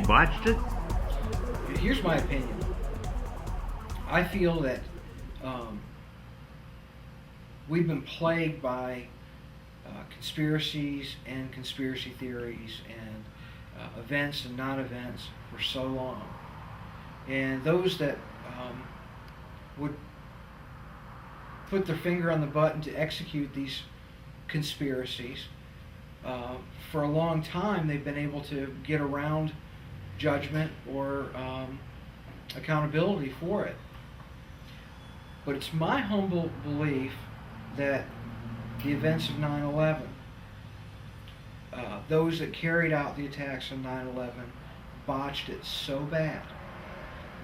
botched it? Here's my opinion. I feel that we've been plagued by conspiracies and conspiracy theories and events and non-events for so long. And those that would put their finger on the button to execute these conspiracies, for a long time they've been able to get around judgment or accountability for it. But it's my humble belief that the events of 9/11, those that carried out the attacks on 9/11 botched it so bad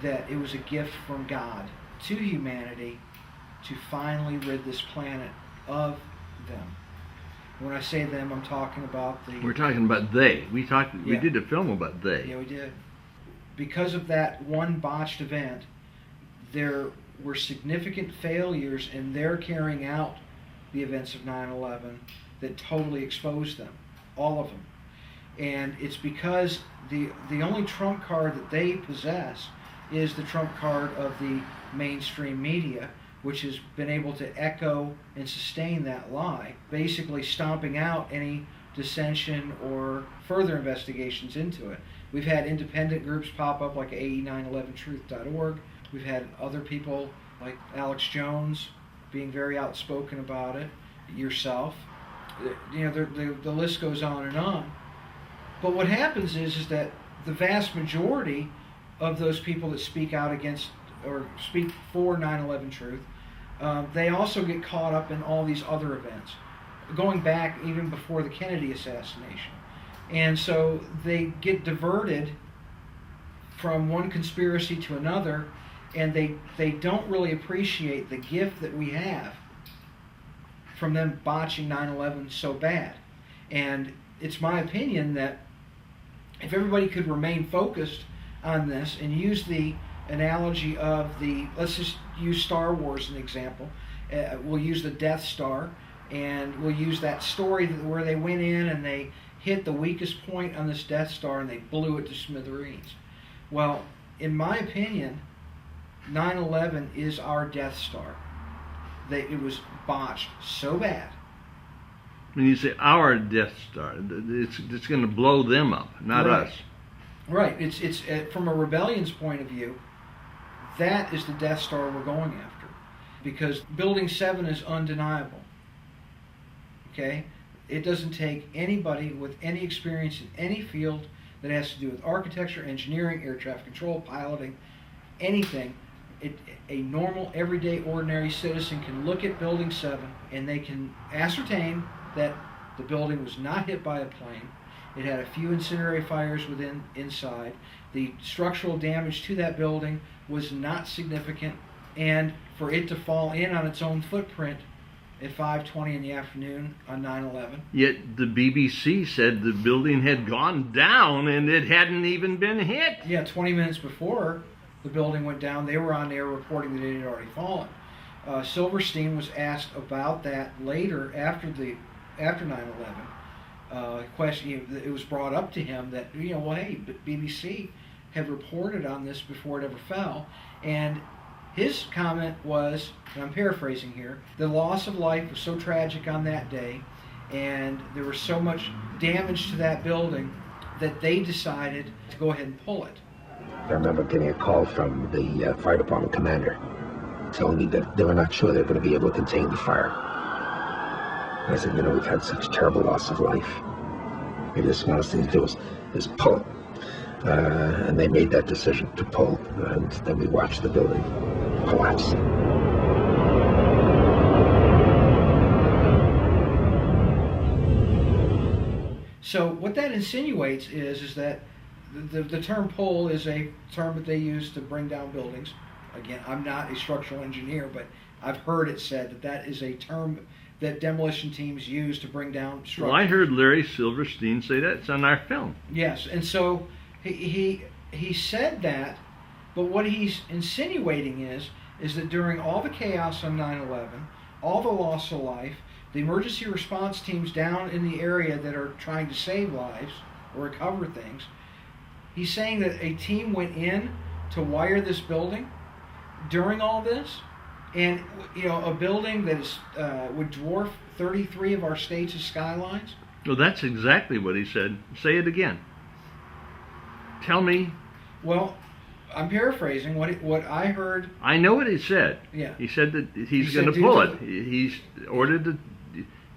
that it was a gift from God to humanity to finally rid this planet of them. When I say them, I'm talking about the... We're talking about they. We did a film about they. Yeah, we did. Because of that one botched event, there were significant failures in their carrying out the events of 9/11 that totally exposed them, all of them. And it's because the only trump card that they possess is the trump card of the mainstream media, which has been able to echo and sustain that lie, basically stomping out any dissension or further investigations into it. We've had independent groups pop up like AE911truth.org. We've had other people like Alex Jones being very outspoken about it, yourself. You know, the list goes on and on. But what happens is that the vast majority of those people that speak out against or speak for 9/11 truth, they also get caught up in all these other events, going back even before the Kennedy assassination. And so they get diverted from one conspiracy to another, and they don't really appreciate the gift that we have from them botching 9/11 so bad. And it's my opinion that if everybody could remain focused on this and use the analogy of let's just use Star Wars as an example. We'll use the Death Star, and we'll use that story where they went in and they hit the weakest point on this Death Star and they blew it to smithereens. Well, in my opinion, 9/11 is our Death Star. It was botched so bad. When you say our Death Star, it's going to blow them up, not us. Right. It's from a rebellion's point of view, that is the Death Star we're going after. Because Building 7 is undeniable. Okay? It doesn't take anybody with any experience in any field that has to do with architecture, engineering, air traffic control, piloting, anything. A normal, everyday, ordinary citizen can look at Building 7 and they can ascertain that the building was not hit by a plane. It had a few incendiary fires inside. The structural damage to that building was not significant, and for it to fall in on its own footprint at 5:20 in the afternoon on 9/11. Yet the BBC said the building had gone down and it hadn't even been hit. Yeah, 20 minutes before the building went down, they were on air reporting that it had already fallen. Silverstein was asked about that later after 9/11. It was brought up to him that, well, hey, BBC had reported on this before it ever fell, and his comment was, and I'm paraphrasing here, the loss of life was so tragic on that day, and there was so much damage to that building that they decided to go ahead and pull it. I remember getting a call from the fire department commander telling me that they were not sure they were going to be able to contain the fire. And I said, we've had such terrible loss of life. Maybe the smartest thing to do is pull it. And they made that decision to pull, and then we watched the building collapse. So what that insinuates is that the term pull is a term that they use to bring down buildings. Again, I'm not a structural engineer, but I've heard it said that is a term that demolition teams use to bring down structures. Well, I heard Larry Silverstein say that. It's on our film. Yes, and so he said that, but what he's insinuating is that during all the chaos on 9/11, all the loss of life, the emergency response teams down in the area that are trying to save lives or recover things, He's saying that a team went in to wire this building during all this, and a building that is would dwarf 33 of our state's skylines. Well, that's exactly what he said. Say it again. Tell me. Well, I'm paraphrasing what I heard. I know what he said. Yeah. He said that he's going to pull it. He's ordered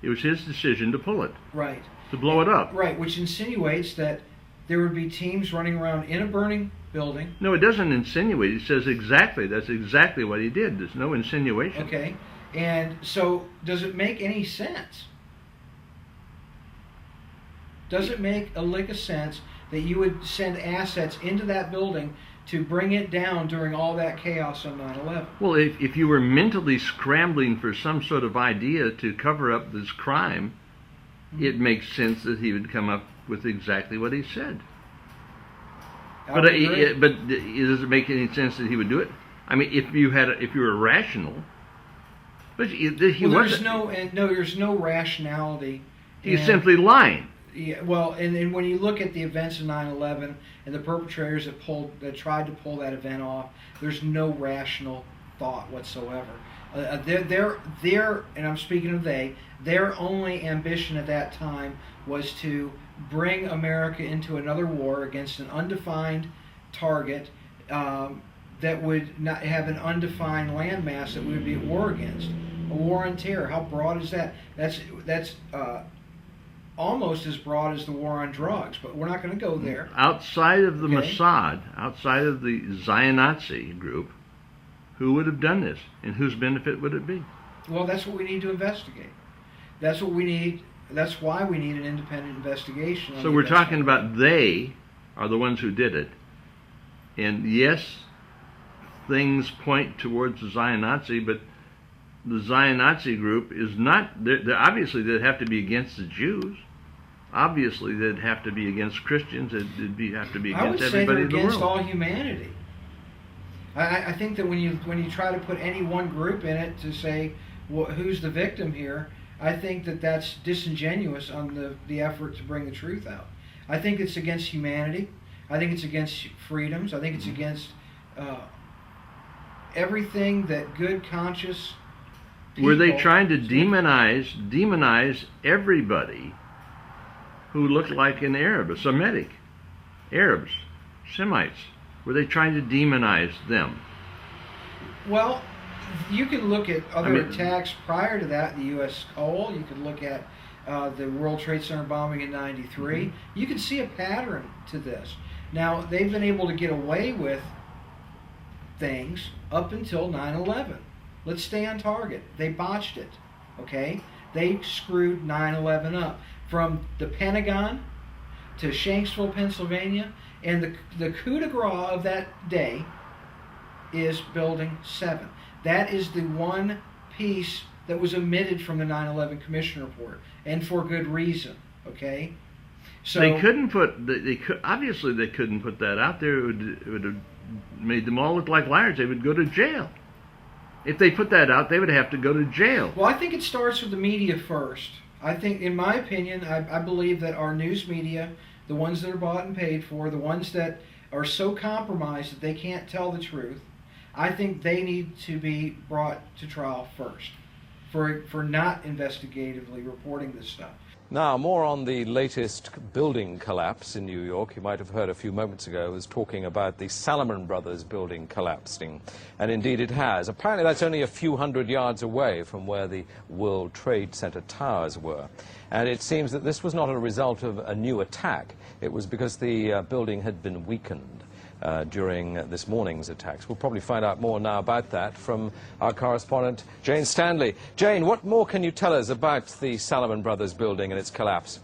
it was his decision to pull it. Right. To blow it up. Right, which insinuates that there would be teams running around in a burning building. No, it doesn't insinuate. It says exactly. That's exactly what he did. There's no insinuation. Okay. And so, does it make any sense? Does it make a lick of sense that you would send assets into that building to bring it down during all that chaos on 9/11? Well, if you were mentally scrambling for some sort of idea to cover up this crime, it makes sense that he would come up with exactly what he said. But does it make any sense that he would do it? I mean, if you were rational, but there's no rationality. He's simply lying. Yeah, well, and when you look at the events of 9/11 and the perpetrators that tried to pull that event off, there's no rational thought whatsoever. And I'm speaking of their only ambition at that time was to bring America into another war against an undefined target that would not have an undefined landmass that we would be at war against. A war on terror. How broad is that? That's almost as broad as the war on drugs, but we're not going to go there. Outside of the Mossad, outside of the Zion-Nazi group, who would have done this, and whose benefit would it be? Well, that's what we need to investigate. That's what we need. That's why we need an independent investigation. So we're talking about they are the ones who did it, and yes, things point towards the Zion-Nazi, but the Zion-Nazi group is not. They're obviously they'd have to be against the Jews. Obviously, they'd have to be against Christians. They'd have to be against everybody in the world. I would say they're against all humanity. I think that when you try to put any one group in it to say who's the victim here, I think that that's disingenuous on the effort to bring the truth out. I think it's against humanity. I think it's against freedoms. I think it's against everything that good, conscious people. Were they trying to demonize everybody who looked like an Arab, a Semitic? Arabs, Semites. Were they trying to demonize them? Well, you can look at other attacks prior to that, the U.S. Cole. You can look at the World Trade Center bombing in '93. Mm-hmm. You can see a pattern to this. Now, they've been able to get away with things up until 9/11. Let's stay on target. They botched it, okay? They screwed 9/11 up. From the Pentagon to Shanksville, Pennsylvania, and the coup de grace of that day is Building 7. That is the one piece that was omitted from the 9/11 Commission report, and for good reason, okay? So they couldn't put, obviously they couldn't put that out there. It would have made them all look like liars. They would go to jail. If they put that out, they would have to go to jail. Well, I think it starts with the media first. I think, in my opinion, I believe that our news media, the ones that are bought and paid for, the ones that are so compromised that they can't tell the truth, I think they need to be brought to trial first for not investigatively reporting this stuff. Now, more on the latest building collapse in New York. You might have heard a few moments ago I was talking about the Salomon Brothers building collapsing. And indeed it has. Apparently that's only a few hundred yards away from where the World Trade Center towers were. And it seems that this was not a result of a new attack. It was because the building had been weakened during this morning's attacks. We'll probably find out more now about that from our correspondent, Jane Stanley. Jane, what more can you tell us about the Salomon Brothers building and its collapse?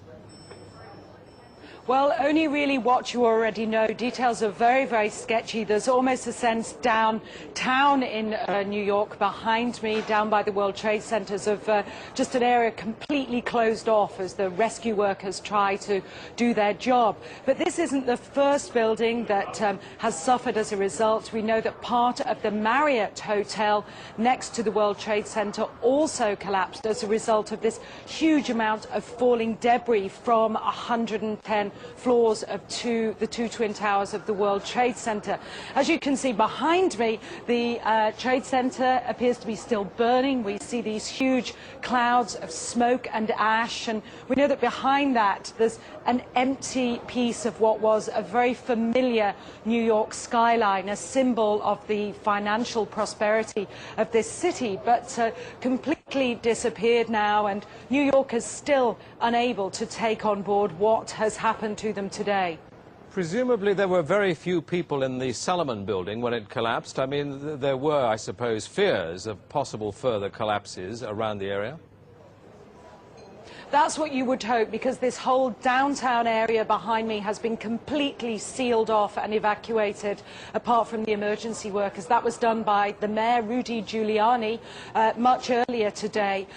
Well, only really what you already know. Details are very, very sketchy. There's almost a sense downtown in New York behind me, down by the World Trade Centers, of just an area completely closed off as the rescue workers try to do their job. But this isn't the first building that has suffered as a result. We know that part of the Marriott Hotel next to the World Trade Center also collapsed as a result of this huge amount of falling debris from 110 floors of the two twin towers of the World Trade Center. As you can see behind me, the Trade Center appears to be still burning. We see these huge clouds of smoke and ash, and we know that behind that there's an empty piece of what was a very familiar New York skyline, a symbol of the financial prosperity of this city, but completely disappeared now, and New York is still unable to take on board what has happened to them today. Presumably there were very few people in the Salomon building when it collapsed. I mean, there were, I suppose, fears of possible further collapses around the area. That's what you would hope, because this whole downtown area behind me has been completely sealed off and evacuated, apart from the emergency workers. That was done by the mayor, Rudy Giuliani, much earlier today,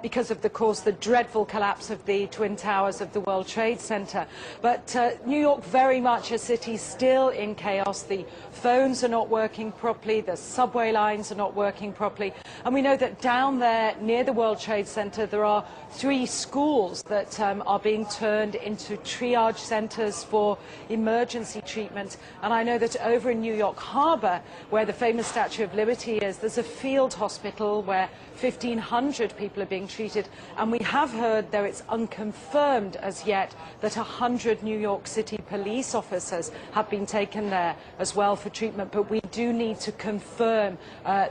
because of, course, the dreadful collapse of the Twin Towers of the World Trade Center. But New York, very much a city still in chaos. The phones are not working properly, the subway lines are not working properly, and we know that down there near the World Trade Center there are 3 schools that are being turned into triage centers for emergency treatment. And I know that over in New York Harbor, where the famous Statue of Liberty is, there's a field hospital where 1,500 people are being treated, and we have heard, though it's unconfirmed as yet, that 100 New York City police officers have been taken there as well for treatment, but we do need to confirm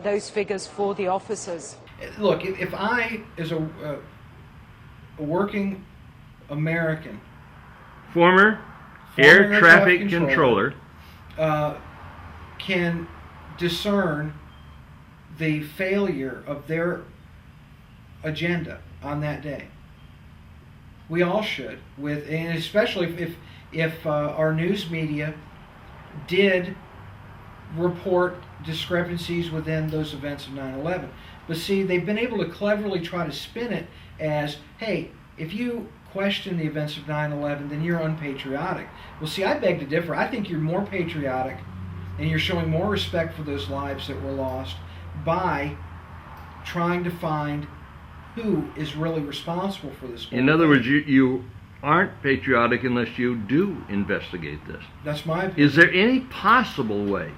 those figures for the officers. Look, if I, as a working American, Former air traffic controller, can discern the failure of their agenda on that day. We all should, and especially if our news media did report discrepancies within those events of 9/11. But see, they've been able to cleverly try to spin it as, hey, if you question the events of 9/11, then you're unpatriotic. Well, see, I beg to differ. I think you're more patriotic, and you're showing more respect for those lives that were lost by trying to find who is really responsible for this. In other words, you aren't patriotic unless you do investigate this. That's my opinion. Is there any possible way,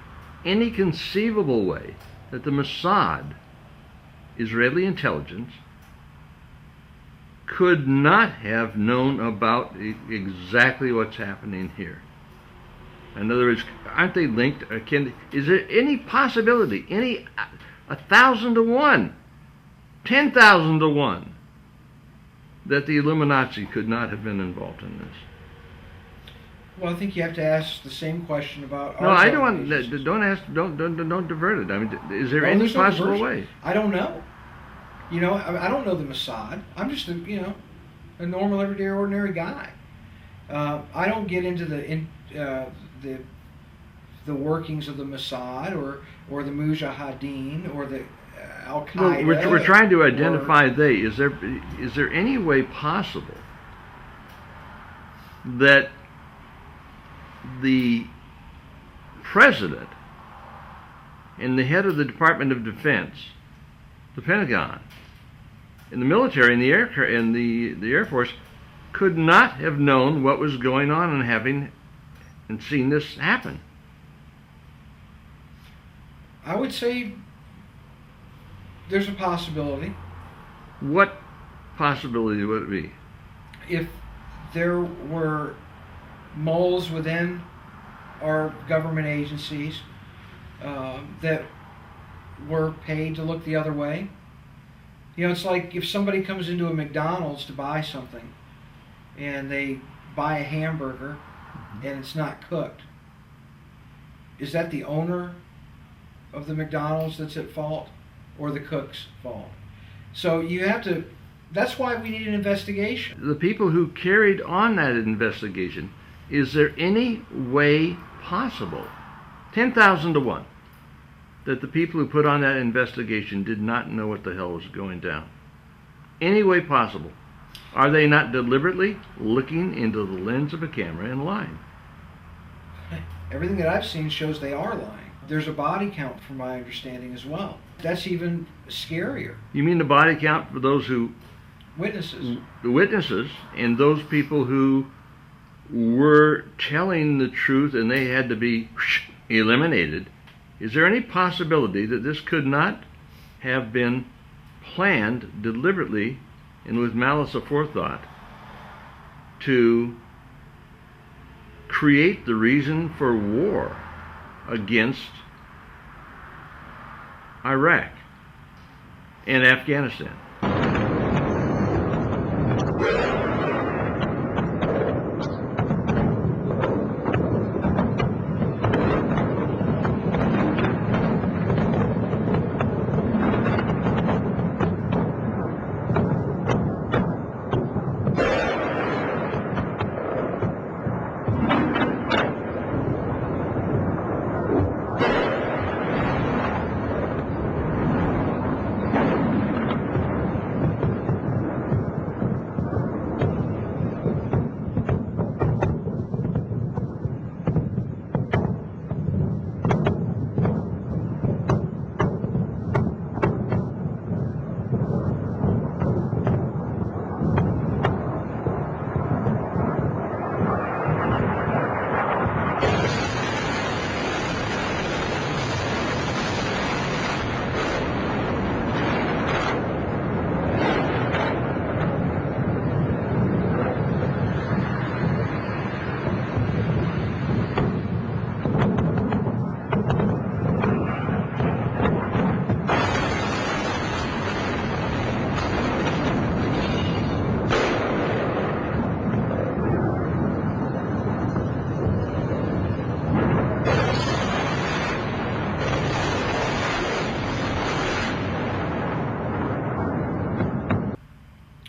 any conceivable way, that the Mossad, Israeli intelligence, could not have known about exactly what's happening here? In other words, aren't they linked? Is there any possibility, 1,000 to 1, 10,000 to 1, that the Illuminati could not have been involved in this? Well, I think you have to ask the same question about. No, I don't want. Don't divert it. I mean, is there any possible way? I don't know. You know, I don't know the Mossad. I'm just a normal, everyday, ordinary guy. I don't get into the workings of the Mossad or the Mujahideen or the Al Qaeda. Well, we're trying to identify they. Is there any way possible that the president and the head of the Department of Defense, the Pentagon, and the military and the Air Force could not have known what was going on and seen this happen? I would say there's a possibility. What possibility would it be? If there were moles within our government agencies that were paid to look the other way. You know, it's like if somebody comes into a McDonald's to buy something and they buy a hamburger and it's not cooked. Is that the owner of the McDonald's that's at fault or the cook's fault? So you have to, that's why we need an investigation. The people who carried on that investigation, is there any way possible, 10,000 to 1, that the people who put on that investigation did not know what the hell was going down? Any way possible? Are they not deliberately looking into the lens of a camera and lying? Everything that I've seen shows they are lying. There's a body count from my understanding as well. That's even scarier. You mean the body count for those who... Witnesses. The witnesses and those people who were telling the truth and they had to be eliminated, is there any possibility that this could not have been planned deliberately and with malice aforethought to create the reason for war against Iraq and Afghanistan?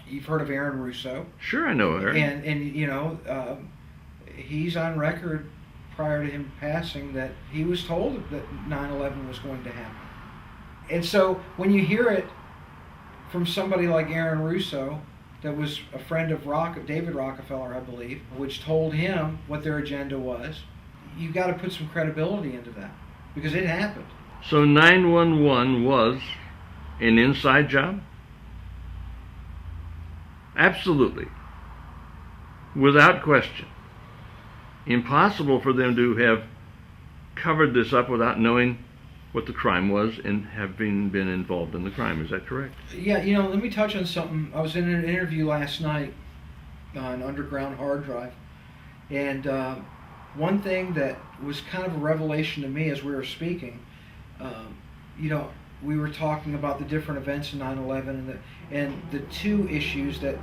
You've heard of Aaron Russo. Sure, I know her. And you know, he's on record prior to him passing that he was told that 9/11 was going to happen. And so when you hear it from somebody like Aaron Russo, that was a friend of David Rockefeller, I believe, which told him what their agenda was, you got to put some credibility into that because it happened. So 911 was an inside job? Absolutely. Without question. Impossible for them to have covered this up without knowing what the crime was and having been involved in the crime. Is that correct? Yeah, you know, let me touch on something. I was in an interview last night on Underground Hard Drive, and one thing that was kind of a revelation to me as we were speaking, you know, we were talking about the different events in 9/11 and the two issues that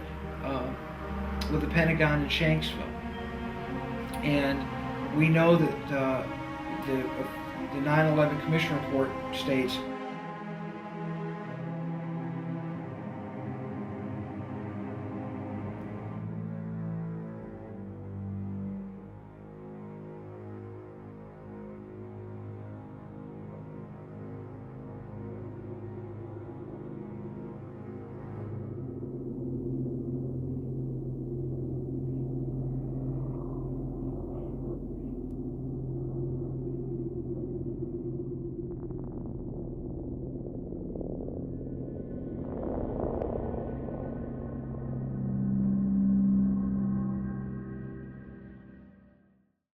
with the Pentagon and Shanksville. And we know that the 9/11 Commission report states